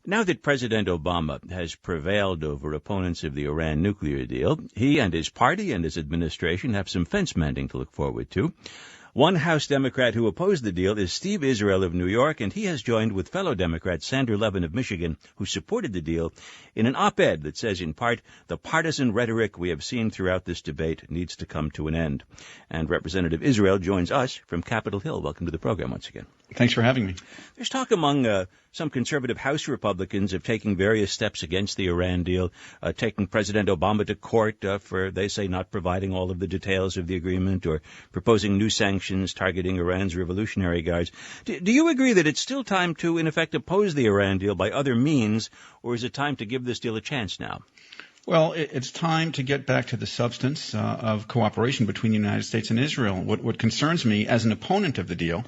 Now that President Obama has prevailed over opponents of the Iran nuclear deal, he and his party and his administration have some fence-mending to look forward to. One House Democrat who opposed the deal is Steve Israel of New York, and he has joined with fellow Democrat Sandra Levin of Michigan, who supported the deal, in an op-ed that says, in part, the partisan rhetoric we have seen throughout this debate needs to come to an end. And Representative Israel joins us from Capitol Hill. Welcome to the program once again. Thanks for having me. There's talk among some conservative House Republicans of taking various steps against the Iran deal, taking President Obama to court for, they say, not providing all of the details of the agreement, or proposing new sanctions targeting Iran's Revolutionary Guards. Do you agree that it's still time to, in effect, oppose the Iran deal by other means, or is it time to give this deal a chance now? Well, it's time to get back to the substance of cooperation between the United States and Israel. What concerns me as an opponent of the deal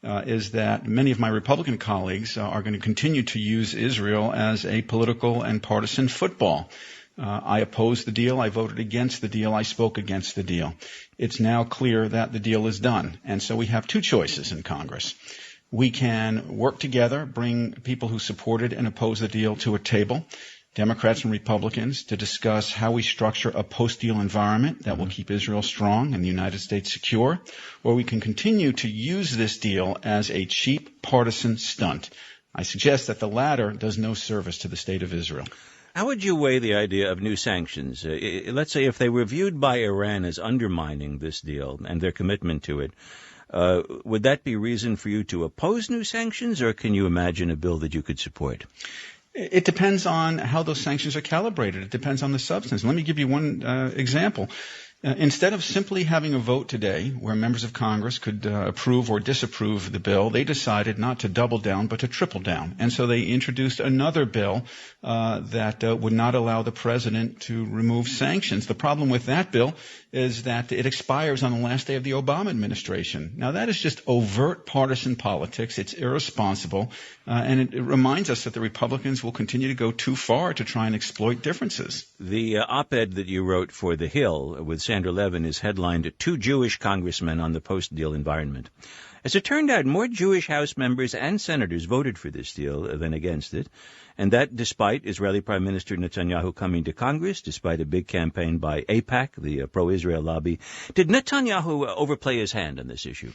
is that many of my Republican colleagues are going to continue to use Israel as a political and partisan football. I opposed the deal. I voted against the deal. I spoke against the deal. It's now clear that the deal is done. And so we have two choices in Congress. We can work together, bring people who supported and opposed the deal to a table, Democrats and Republicans, to discuss how we structure a post-deal environment that will keep Israel strong and the United States secure, or we can continue to use this deal as a cheap partisan stunt. I suggest that the latter does no service to the state of Israel. How would you weigh the idea of new sanctions? Let's say if they were viewed by Iran as undermining this deal and their commitment to it, would that be reason for you to oppose new sanctions, or can you imagine a bill that you could support? It depends on how those sanctions are calibrated. It depends on the substance. Let me give you one example. Instead of simply having a vote today where members of Congress could approve or disapprove the bill, they decided not to double down but to triple down. And so they introduced another bill that would not allow the president to remove sanctions. The problem with that bill is that it expires on the last day of the Obama administration. Now, that is just overt partisan politics. It's irresponsible, and it reminds us that the Republicans will continue to go too far to try and exploit differences. The op-ed that you wrote for The Hill with Sandra Levin is headlined, Two Jewish Congressmen on the Post-Deal Environment. As it turned out, more Jewish House members and senators voted for this deal than against it, and that despite Israeli Prime Minister Netanyahu coming to Congress, despite a big campaign by AIPAC, the pro-Israel lobby. Did Netanyahu overplay his hand on this issue?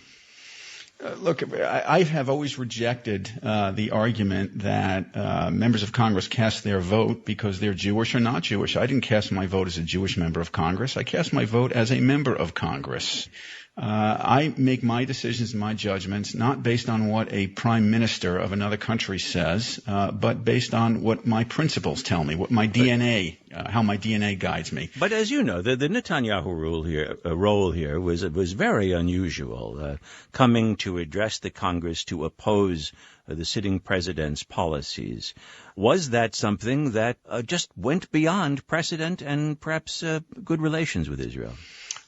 Look, I have always rejected the argument that members of Congress cast their vote because they're Jewish or not Jewish. I didn't cast my vote as a Jewish member of Congress. I cast my vote as a member of Congress. I make my decisions and my judgments not based on what a prime minister of another country says, but based on what my principles tell me, what my DNA, how my DNA guides me. But as you know, the Netanyahu role here was very unusual, coming to address the Congress to oppose the sitting president's policies. Was that something that just went beyond precedent and perhaps good relations with Israel?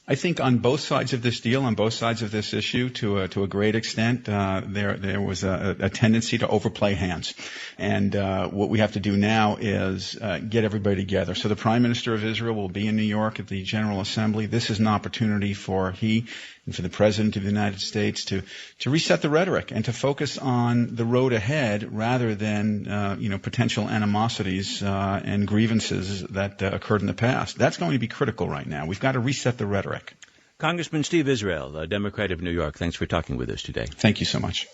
I think on both sides of this deal, on both sides of this issue, to a great extent, there was a tendency to overplay hands. And what we have to do now is get everybody together. So the Prime Minister of Israel will be in New York at the General Assembly. This is an opportunity for he and for the President of the United States to reset the rhetoric and to focus on the road ahead rather than potential animosities and grievances that occurred in the past. That's going to be critical right now. We've got to reset the rhetoric. Congressman Steve Israel, a Democrat of New York, thanks for talking with us today. Thank you so much.